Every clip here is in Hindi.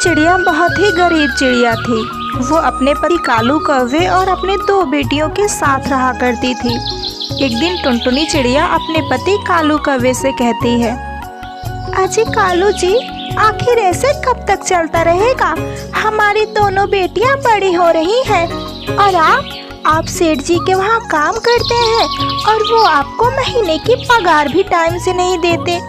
चिड़िया बहुत ही गरीब चिड़िया थी। वो अपने पति कालू कौवे और अपने 2 बेटियों के साथ रहा करती थी। एक दिन टुनटुनी चिड़िया अपने पति कालू कौवे से कहती है, अजी कालू जी, आखिर ऐसे कब तक चलता रहेगा? हमारी दोनों बेटियां बड़ी हो रही हैं और आप सेठ जी के वहाँ काम करते हैं और वो आपको महीने की पगार भी टाइम से नहीं देते।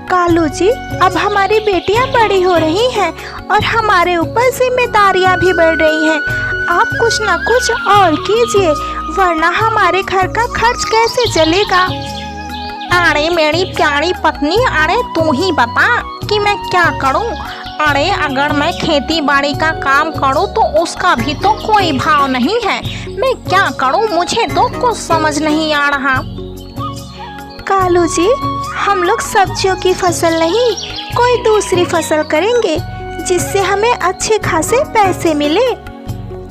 कालू जी, अब हमारी बेटियां बड़ी हो रही हैं और हमारे ऊपर जिम्मेदारियां भी बढ़ रही हैं। आप कुछ न कुछ और कीजिए, वरना हमारे घर का खर्च कैसे चलेगा? अरे मेरी प्यारी पत्नी, अरे तू ही बता कि मैं क्या करूं? अरे अगर मैं खेती बाड़ी का काम करूं तो उसका भी तो कोई भाव नहीं है। मैं क्या करूं? मुझे तो कुछ समझ नहीं आ रहा। कालू जी, हम लोग सब्जियों की फसल नहीं, कोई दूसरी फसल करेंगे जिससे हमें अच्छे खासे पैसे मिले।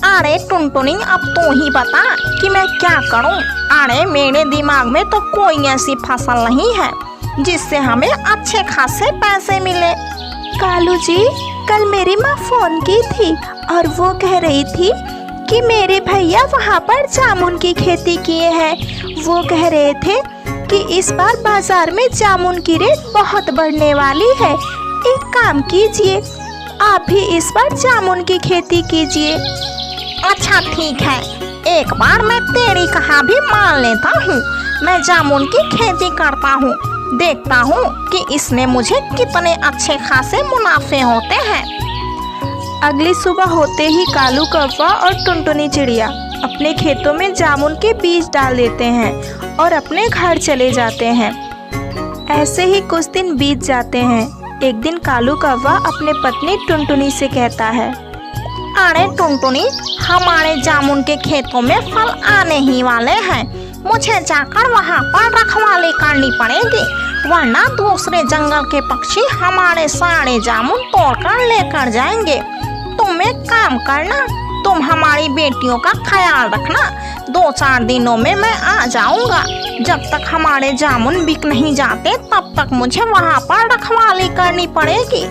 अरे टुनटुनी, अब तू ही बता कि मैं क्या करूं? अरे मेरे दिमाग में तो कोई ऐसी फसल नहीं है जिससे हमें अच्छे खासे पैसे मिले। कालू जी, कल मेरी माँ फोन की थी और वो कह रही थी कि मेरे भैया वहाँ पर जामुन की खेती किए हैं। वो कह रहे थे कि इस बार बाजार में जामुन की रेट बहुत बढ़ने वाली है। एक काम कीजिए, आप भी इस बार जामुन की खेती कीजिए। अच्छा ठीक है, एक बार मैं तेरी कहा भी मान लेता हूँ। मैं जामुन की खेती करता हूँ, देखता हूँ कि इसमें मुझे कितने अच्छे खासे मुनाफे होते हैं। अगली सुबह होते ही कालू कौवा और टुनटुनी चिड़िया अपने खेतों में जामुन के बीज डाल देते हैं और अपने घर चले जाते हैं। ऐसे ही कुछ दिन बीत जाते हैं। एक दिन कालू कौवा अपने पत्नी टुनटुनी से कहता है, अरे टुनटुनी, हमारे जामुन के खेतों में फल आने ही वाले हैं। मुझे जाकर वहाँ पर रखवाली करनी पड़ेगी, वरना दूसरे जंगल के पक्षी हमारे सारे जामुन तोड़कर लेकर जाएंगे। तुम एक काम करना, तुम हमारी बेटियों का ख्याल रखना। 2-4 दिनों में मैं आ जाऊंगा। जब तक हमारे जामुन बिक नहीं जाते तब तक मुझे वहाँ पर रखवाली करनी पड़ेगी।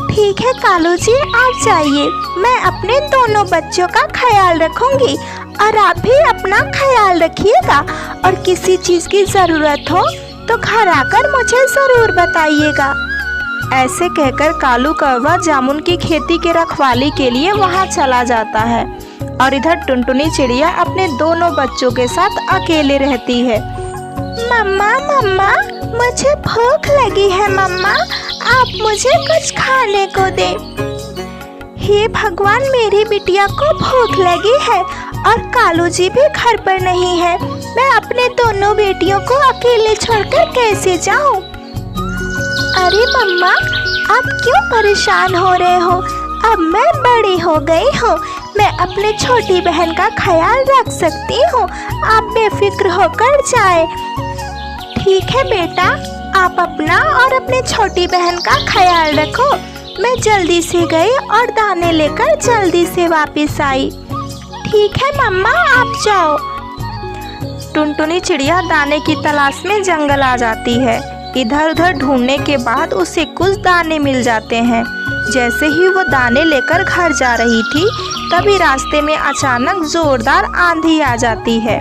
ठीक है कालू जी, आप जाइए, मैं अपने दोनों बच्चों का ख्याल रखूंगी और आप भी अपना ख्याल रखिएगा। और किसी चीज़ की ज़रूरत हो तो घर आकर मुझे ज़रूर बताइएगा। ऐसे कहकर कालू कौवा जामुन की खेती के रखवाली के लिए वहाँ चला जाता है और इधर टुनटुनी चिड़िया अपने दोनों बच्चों के साथ अकेले रहती है। मम्मा मम्मा, मुझे भूख लगी है मम्मा, आप मुझे कुछ खाने को दे। हे भगवान, मेरी बिटिया को भूख लगी है और कालू जी भी घर पर नहीं है। मैं अपने दोनों बेटियों को अकेले छोड़कर कैसे जाऊं? अरे मम्मा, आप क्यों परेशान हो रहे हो? अब मैं बड़ी हो गई हूँ, मैं अपने छोटी बहन का ख्याल रख सकती हूँ। आप बेफिक्र होकर जाए। ठीक है बेटा, आप अपना और अपने छोटी बहन का ख्याल रखो। मैं जल्दी से गई और दाने लेकर जल्दी से वापस आई। ठीक है मम्मा, आप जाओ। टुनटुनी चिड़िया दाने की तलाश में जंगल आ जाती है। इधर उधर ढूंढने के बाद उसे कुछ दाने मिल जाते हैं। जैसे ही वो दाने लेकर घर जा रही थी, तभी रास्ते में अचानक जोरदार आंधी आ जाती है।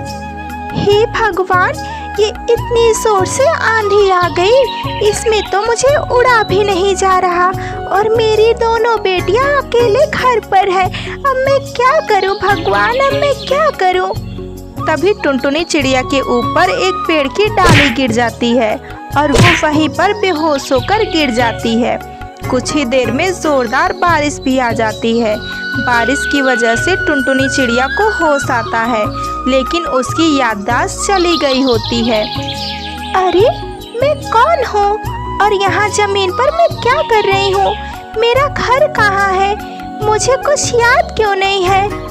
हे भगवान, ये इतनी जोर से आंधी आ गई, इसमें तो मुझे उड़ा भी नहीं जा रहा और मेरी दोनों बेटियां अकेले घर पर है। अब मैं क्या करूं भगवान, अब मैं क्या करूं? तभी टुनटुनी चिड़िया के ऊपर एक पेड़ की डाली गिर जाती है और वो वहीं पर बेहोश होकर गिर जाती है। कुछ ही देर में जोरदार बारिश भी आ जाती है। बारिश की वजह से टुनटुनी चिड़िया को होश आता है, लेकिन उसकी याददाश्त चली गई होती है। अरे मैं कौन हूँ और यहाँ जमीन पर मैं क्या कर रही हूँ? मेरा घर कहाँ है? मुझे कुछ याद क्यों नहीं है?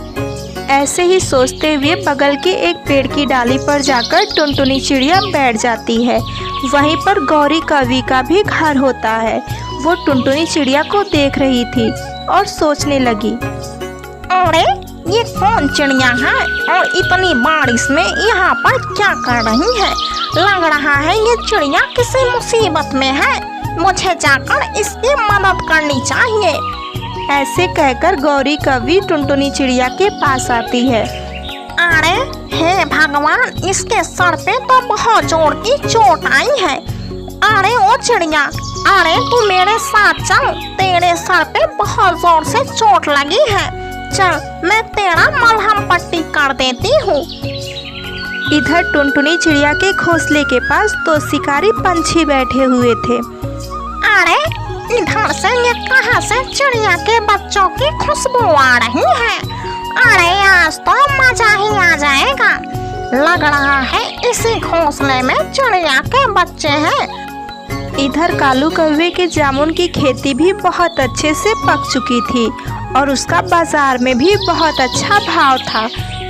ऐसे ही सोचते हुए बगल के एक पेड़ की डाली पर जाकर टुनटुनी चिड़िया बैठ जाती है। वहीं पर गौरी कवि का भी घर होता है। वो टुनटुनी चिड़िया को देख रही थी और सोचने लगी, अरे ये कौन चिड़िया है और इतनी बारिश में यहाँ पर क्या कर रही है? लग रहा है ये चिड़िया किसी मुसीबत में है। मुझे जाकर इसकी मदद करनी चाहिए। ऐसे कहकर गौरी कौवी टुनटुनी चिड़िया के पास आती है। अरे हे भगवान, इसके सर पे तो बहुत जोर की चोट आई है। अरे ओ चिड़िया, अरे तू मेरे साथ चल, तेरे सर पे बहुत जोर से चोट लगी है। चल, मैं तेरा मलहम पट्टी कर देती हूँ। इधर टुनटुनी चिड़िया के घोंसले के पास दो शिकारी पंछी बैठे हुए थे। अरे इधर से ये कहाँ से चिड़िया के बच्चों की खुशबू आ रही है। अरे आज तो मजा ही आ जाएगा। लग रहा है इसी घोंसले में चिड़िया के बच्चे हैं। इधर कालू कौवे के जामुन की खेती भी बहुत अच्छे से पक चुकी थी और उसका बाजार में भी बहुत अच्छा भाव था।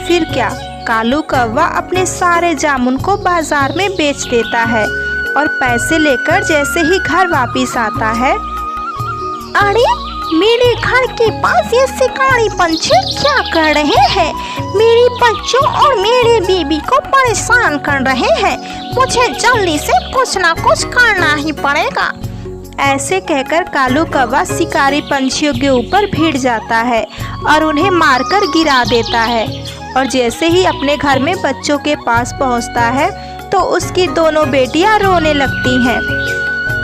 फिर क्या, कालू कौवा अपने सारे जामुन को बाजार में बेच देता है और पैसे लेकर जैसे ही घर वापस आता है। अरे मेरे घर के पास ये शिकारी पंछी क्या कर रहे हैं? मेरे बच्चों और मेरे बीबी को परेशान कर रहे हैं। मुझे जल्दी से कुछ ना कुछ करना ही पड़ेगा। ऐसे कहकर कालू कौवा शिकारी पंछियों के ऊपर भिड़ जाता है और उन्हें मारकर गिरा देता है। और जैसे ही अपने घर में बच्चों के पास पहुंचता है तो उसकी दोनों बेटियां रोने लगती हैं।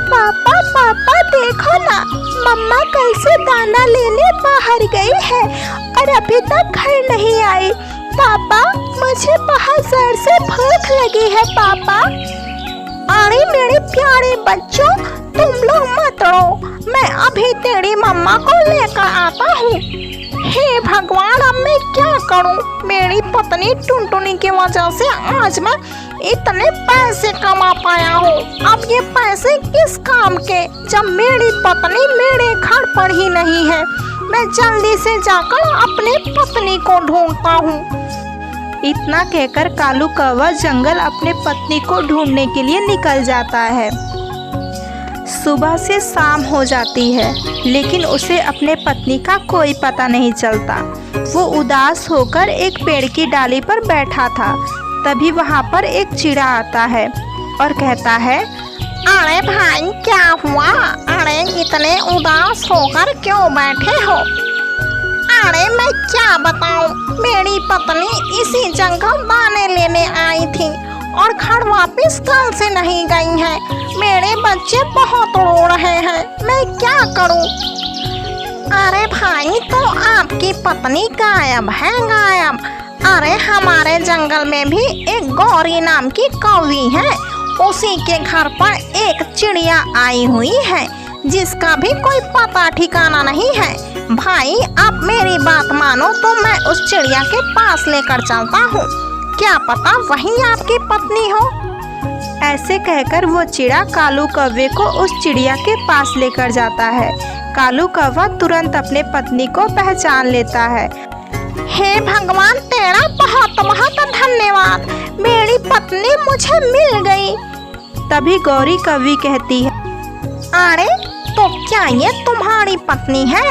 पापा पापा देखो ना, मम्मा कैसे दाना लेने बाहर गई है और अभी तक घर नहीं आई। पापा मुझे बहुत जोर से भूख लगी है पापा। अरे मेरे प्यारे बच्चों, तुम लोग मत रो, मैं अभी तेरी मम्मा को लेकर आता हूँ। हे भगवान, अब मैं क्या करूं? मेरी पत्नी टुनटुनी की वजह से आज मैं इतने पैसे कमा पाया हूँ। अब ये पैसे किस काम के, जब मेरी पत्नी मेरे घर पर ही नहीं है। मैं जल्दी से जाकर अपनी पत्नी को ढूंढता हूँ। इतना कहकर कालू कौवा जंगल अपने पत्नी को ढूंढने के लिए निकल जाता है। सुबह से शाम हो जाती है लेकिन उसे अपने पत्नी का कोई पता नहीं चलता। वो उदास होकर एक पेड़ की डाली पर बैठा था। तभी वहाँ पर एक चिड़ा आता है और कहता है, अरे भाई क्या हुआ? अरे इतने उदास होकर क्यों बैठे हो? अरे मैं क्या बताऊं, मेरी पत्नी इसी जंगल दाने लेने आई थी और घर वापस कल से नहीं गई है। मेरे बच्चे बहुत रो रहे हैं, मैं क्या करूं? अरे भाई, तो आपकी पत्नी गायब है, गायब। अरे हमारे जंगल में भी एक गौरी नाम की कौवी है। उसी के घर पर एक चिड़िया आई हुई है जिसका भी कोई पता ठिकाना नहीं है। भाई आप मेरी बात मानो तो मैं उस चिड़िया के पास लेकर चलता हूँ, क्या पता वही आपकी पत्नी हो। ऐसे कहकर वो चिड़ा कालू कौवे को उस चिड़िया के पास लेकर जाता है। कालू कौवा तुरंत अपने पत्नी को पहचान लेता है। हे भगवान, तेरा बहुत बहुत धन्यवाद, मेरी पत्नी मुझे मिल गई। तभी गौरी कौवी कहती है, अरे तो क्या ये तुम्हारी पत्नी है?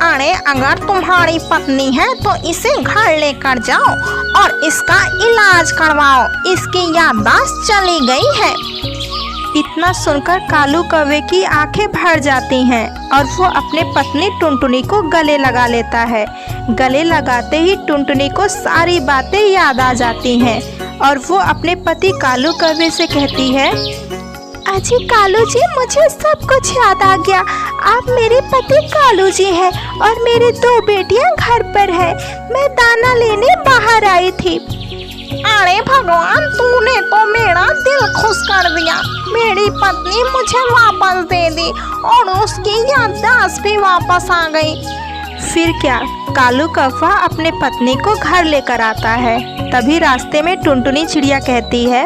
अरे अगर तुम्हारी पत्नी है तो इसे घर लेकर जाओ और इसका इलाज करवाओ, इसकी याददाश्त चली गई है। इतना सुनकर कालू कौवे की आंखें भर जाती हैं और वो अपने पत्नी टुनटुनी को गले लगा लेता है। गले लगाते ही टुनटुनी को सारी बातें याद आ जाती हैं और वो अपने पति कालू कौवे से कहती है, अजी कालू जी, मुझे सब कुछ याद आ गया। आप मेरे पति कालू जी हैं और मेरी दो बेटियां घर पर है। मैं दाना लेने बाहर आई थी। अरे भगवान, तूने तो मेरा दिल खुश कर दिया। मेरी पत्नी मुझे वापस दे दी और उसकी याददाश्त भी वापस आ गई। फिर क्या, कालू कौवा अपने पत्नी को घर लेकर आता है। तभी रास्ते में टुनटुनी चिड़िया कहती है,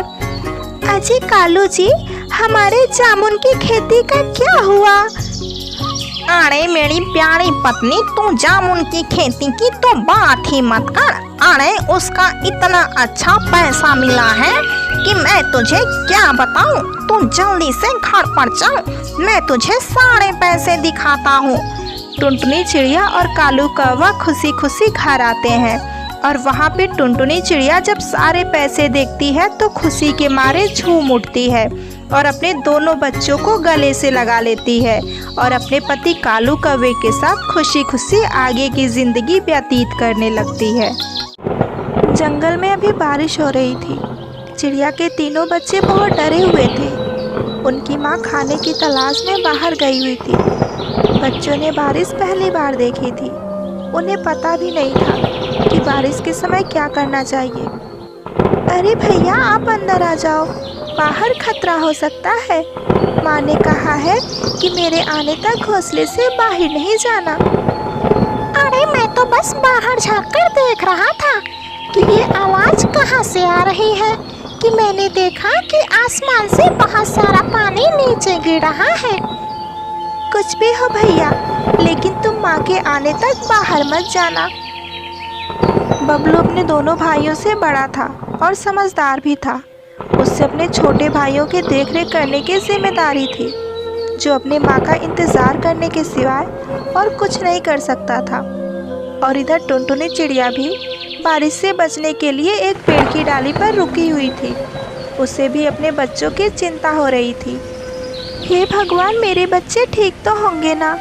अजी कालू जी, हमारे जामुन की खेती का क्या हुआ? अरे मेरी प्यारी पत्नी, तू जामुन की खेती की तो बात ही मत कर। अरे उसका इतना अच्छा पैसा मिला है कि मैं तुझे क्या बताऊं। तू जल्दी से घर पर चल, मैं तुझे सारे पैसे दिखाता हूँ। टुनटुनी चिड़िया और कालू कौवा खुशी खुशी घर आते हैं और वहाँ पे टुनटुनी चिड़िया जब सारे पैसे देखती है तो खुशी के मारे झूम उठती है और अपने दोनों बच्चों को गले से लगा लेती है और अपने पति कालू कौवे के साथ खुशी खुशी आगे की जिंदगी व्यतीत करने लगती है। जंगल में अभी बारिश हो रही थी। चिड़िया के तीनों बच्चे बहुत डरे हुए थे। उनकी माँ खाने की तलाश में बाहर गई हुई थी। बच्चों ने बारिश पहली बार देखी थी। उन्हें पता भी नहीं था कि बारिश के समय क्या करना चाहिए। अरे भैया, आप अंदर आ जाओ, बाहर खतरा हो सकता है। माँ ने कहा है कि मेरे आने तक घोंसले से बाहर नहीं जाना। अरे मैं तो बस बाहर झांककर देख रहा था कि ये आवाज़ कहाँ से आ रही है कि मैंने देखा कि आसमान से बहुत सारा पानी नीचे गिर रहा है। कुछ भी हो भैया, लेकिन तुम माँ के आने तक बाहर मत जाना। बबलू अपने दोनों भाइयों से बड़ा था और समझदार भी था। उससे अपने छोटे भाइयों के देखरेख करने की जिम्मेदारी थी, जो अपने माँ का इंतज़ार करने के सिवाय और कुछ नहीं कर सकता था। और इधर टुनटुनी चिड़िया भी बारिश से बचने के लिए एक पेड़ की डाली पर रुकी हुई थी। उसे भी अपने बच्चों की चिंता हो रही थी। हे भगवान, मेरे बच्चे ठीक तो होंगे ना?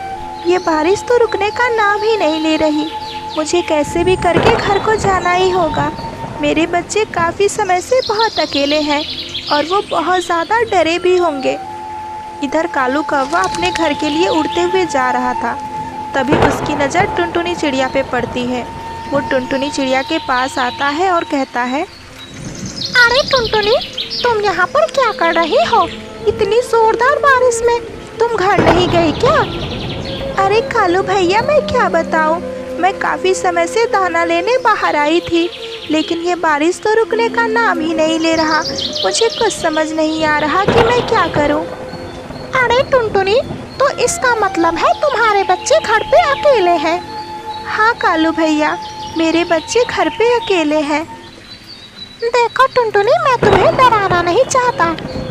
ये बारिश तो रुकने का नाम ही नहीं ले रही। मुझे कैसे भी करके घर को जाना ही होगा। मेरे बच्चे काफ़ी समय से बहुत अकेले हैं और वो बहुत ज़्यादा डरे भी होंगे। इधर कालू कौवा अपने घर के लिए उड़ते हुए जा रहा था। तभी उसकी नज़र टुनटुनी चिड़िया पे पड़ती है। वो टुनटुनी चिड़िया के पास आता है और कहता है, अरे टुनटुनी, तुम यहाँ पर क्या कर रही हो? इतनी जोरदार बारिश में तुम घर नहीं गई क्या? अरे कालू भैया, मैं क्या बताऊँ, मैं काफ़ी समय से दाना लेने बाहर आई थी, लेकिन ये बारिश तो रुकने का नाम ही नहीं ले रहा। मुझे कुछ समझ नहीं आ रहा कि मैं क्या करूँ। अरे टुनटुनी, तो इसका मतलब है तुम्हारे बच्चे घर पे अकेले हैं? हाँ कालू भैया, मेरे बच्चे घर पे अकेले हैं। देखो टुनटुनी, मैं तुम्हें डराना नहीं चाहता,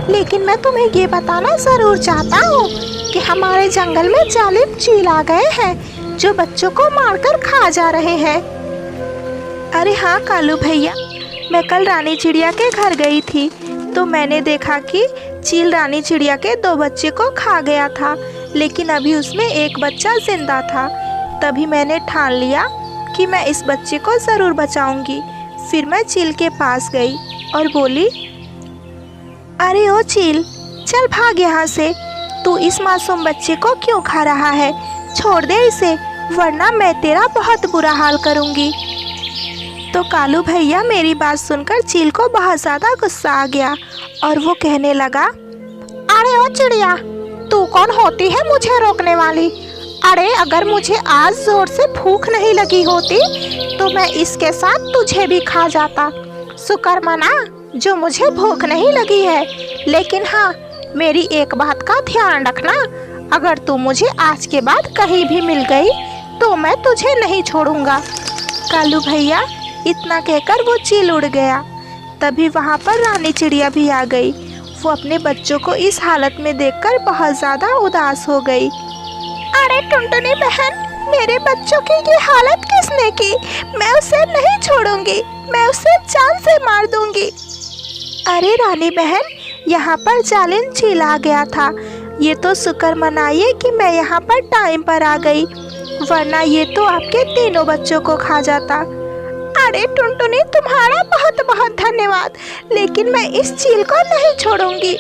लेकिन मैं तुम्हें ये बताना ज़रूर चाहता हूँ कि हमारे जंगल में जालिम चील आ गए हैं जो बच्चों को मारकर खा जा रहे हैं। अरे हाँ कालू भैया, मैं कल रानी चिड़िया के घर गई थी तो मैंने देखा कि चील रानी चिड़िया के 2 बच्चे को खा गया था, लेकिन अभी उसमें एक बच्चा जिंदा था। तभी मैंने ठान लिया कि मैं इस बच्चे को ज़रूर बचाऊंगी। फिर मैं चील के पास गई और बोली, अरे ओ चील, चल भाग यहाँ से। तू इस मासूम बच्चे को क्यों खा रहा है? छोड़ दे इसे, वरना मैं तेरा बहुत बुरा हाल करूँगी। तो कालू भैया मेरी बात सुनकर चील को बहुत ज़्यादा गुस्सा आ गया और वो कहने लगा, अरे ओ चिड़िया, तू कौन होती है मुझे रोकने वाली? अरे अगर मुझे आज जोर से भूख नहीं लगी होती तो मैं इसके साथ तुझे भी खा जाता। शुक्र मना जो मुझे भूख नहीं लगी है। लेकिन हाँ, मेरी एक बात का ध्यान रखना, अगर तू मुझे आज के बाद कहीं भी मिल गई तो मैं तुझे नहीं छोड़ूंगा। कालू भैया इतना कहकर वो चील उड़ गया। तभी वहाँ पर रानी चिड़िया भी आ गई। वो अपने बच्चों को इस हालत में देखकर बहुत ज़्यादा उदास हो गई। अरे टुनटुनी बहन, मेरे बच्चों की ये हालत किसने की? मैं उसे नहीं छोड़ूंगी, मैं उसे जान से मार दूंगी। अरे रानी बहन, यहाँ पर जालिम चील आ गया था। ये तो शुक्र मनाइए कि मैं यहाँ पर टाइम पर आ गई, वरना ये तो आपके तीनों बच्चों को खा जाता। अरे टुनटुनी, तुम्हारा बहुत बहुत धन्यवाद, लेकिन मैं इस चील को नहीं छोड़ूंगी।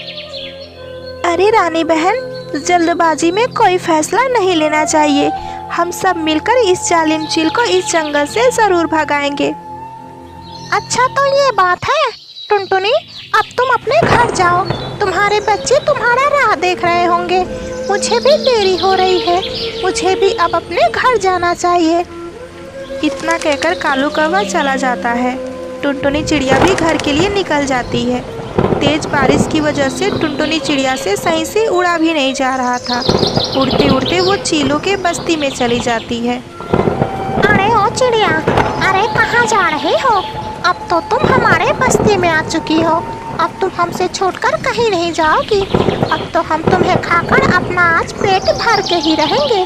अरे रानी बहन, जल्दबाजी में कोई फैसला नहीं लेना चाहिए। हम सब मिलकर इस जालिम चील को इस जंगल से ज़रूर भगाएंगे। अच्छा तो ये बात है टुनटुनी, अब तुम अपने घर जाओ। तुम्हारे बच्चे तुम्हारा राह देख रहे होंगे। मुझे भी देरी हो रही है, मुझे भी अब अपने घर जाना चाहिए। इतना कहकर कालू कौवा चला जाता है। टुनटुनी चिड़िया भी घर के लिए निकल जाती है। तेज बारिश की वजह से टुनटुनी चिड़िया से सही से उड़ा भी नहीं जा रहा था। उड़ते उड़ते वो चीलों के बस्ती में चली जाती है। अरे ओ चिड़िया, अरे कहाँ जा रही हो? अब तो तुम हमारे बस्ती में आ चुकी हो। अब तुम हमसे छूटकर कहीं नहीं जाओगी। अब तो हम तुम्हें खाकर अपना आज पेट भर के ही रहेंगे।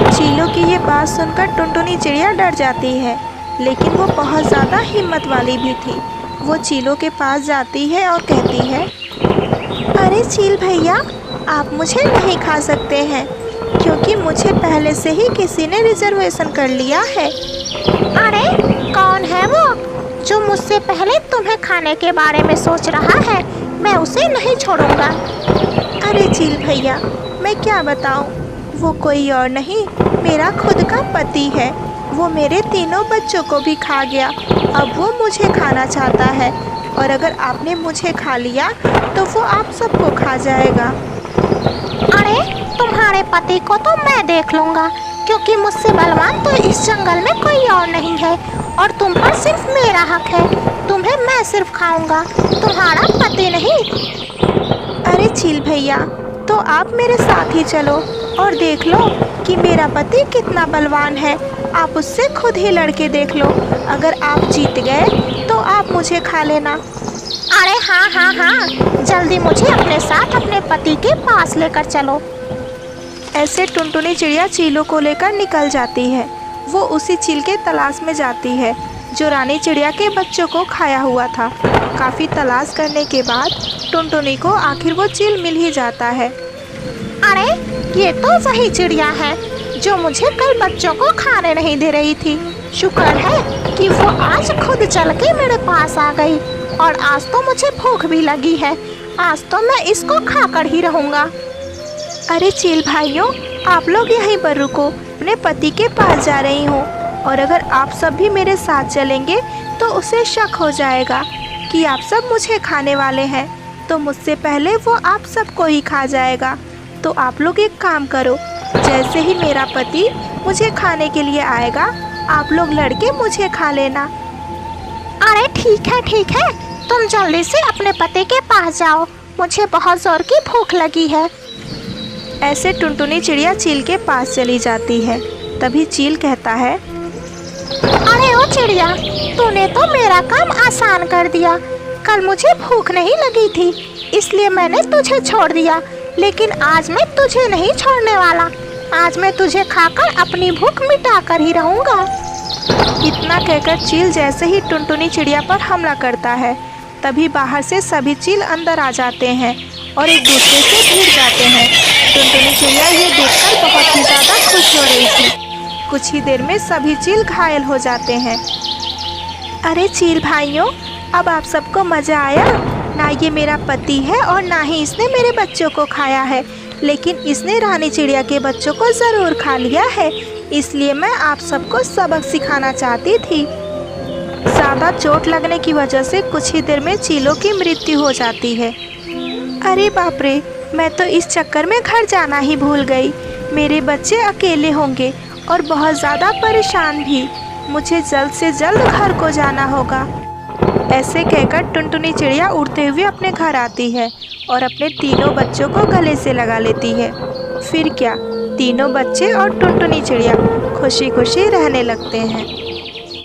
चीलों की ये बात सुनकर टुनटुनी चिड़िया डर जाती है, लेकिन वो बहुत ज़्यादा हिम्मत वाली भी थी। वो चीलों के पास जाती है और कहती है, अरे चील भैया, आप मुझे नहीं खा सकते हैं क्योंकि मुझे पहले से ही किसी ने रिजर्वेशन कर लिया है। अरे कौन है वो जो मुझसे पहले तुम्हें खाने के बारे में सोच रहा है? मैं उसे नहीं छोड़ूंगा। अरे चील भैया, मैं क्या बताऊं, वो कोई और नहीं, मेरा खुद का पति है। वो मेरे तीनों बच्चों को भी खा गया, अब वो मुझे खाना चाहता है और अगर आपने मुझे खा लिया तो वो आप सबको खा जाएगा। अरे तुम्हारे पति को तो मैं देख लूंगा, क्योंकि मुझसे बलवान तो इस जंगल में कोई और नहीं है और तुम पर सिर्फ मेरा हक है। तुम्हें मैं सिर्फ खाऊंगा, तुम्हारा पति नहीं। अरे चील भैया, तो आप मेरे साथ ही चलो और देख लो कि मेरा पति कितना बलवान है। आप उससे खुद ही लड़के देख लो, अगर आप जीत गए तो आप मुझे खा लेना। अरे हाँ हाँ हाँ, जल्दी मुझे अपने साथ अपने पति के पास लेकर चलो। ऐसे टुनटुनी चिड़िया चीलों को लेकर निकल जाती है। वो उसी चील के तलाश में जाती है जो रानी चिड़िया के बच्चों को खाया हुआ था। काफ़ी तलाश करने के बाद टुनटुनी को आखिर वो चील मिल ही जाता है। अरे ये तो वही चिड़िया है जो मुझे कल बच्चों को खाने नहीं दे रही थी। शुक्र है कि वो आज खुद चल के मेरे पास आ गई और आज तो मुझे भूख भी लगी है। आज तो मैं इसको खाकर ही रहूँगा। अरे चील भाइयों, आप लोग यहीं पर रुको, अपने पति के पास जा रही हूँ और अगर आप सब भी मेरे साथ चलेंगे तो उसे शक हो जाएगा कि आप सब मुझे खाने वाले हैं, तो मुझसे पहले वो आप सबको ही खा जाएगा। तो आप लोग एक काम करो, जैसे ही मेरा पति मुझे खाने के लिए आएगा आप लोग लड़के मुझे खा लेना। अरे ठीक है, तुम जल्दी से अपने पति के पास जाओ, मुझे बहुत जोर की भूख लगी है। ऐसे टुनटुनी चिड़िया चील के पास चली जाती है। तभी चील कहता है, अरे ओ चिड़िया, तूने तो मेरा काम आसान कर दिया। कल मुझे भूख नहीं लगी थी इसलिए मैंने तुझे छोड़ दिया, लेकिन आज मैं तुझे नहीं छोड़ने वाला। आज मैं तुझे खाकर अपनी भूख मिटा कर ही रहूँगा। इतना कहकर चील जैसे ही टुनटुनी चिड़िया पर हमला करता है, तभी बाहर से सभी चील अंदर आ जाते हैं और एक दूसरे से भिड़ जाते हैं। टुनटुनी चिड़िया ये देखकर बहुत ही ज़्यादा खुश हो रही थी। कुछ ही देर में सभी चील घायल हो जाते हैं। अरे चील भाइयों, अब आप सबको मज़ा आया ना? ये मेरा पति है और ना ही इसने मेरे बच्चों को खाया है, लेकिन इसने रानी चिड़िया के बच्चों को ज़रूर खा लिया है। इसलिए मैं आप सबको सबक सिखाना चाहती थी। ज़्यादा चोट लगने की वजह से कुछ ही देर में चीलों की मृत्यु हो जाती है। अरे बाप रे, मैं तो इस चक्कर में घर जाना ही भूल गई। मेरे बच्चे अकेले होंगे और बहुत ज़्यादा परेशान भी। मुझे जल्द से जल्द घर को जाना होगा। ऐसे कहकर टुनटुनी चिड़िया उड़ते हुए अपने घर आती है और अपने तीनों बच्चों को गले से लगा लेती है। फिर क्या, तीनों बच्चे और टुनटुनी चिड़िया खुशी खुशी रहने लगते हैं।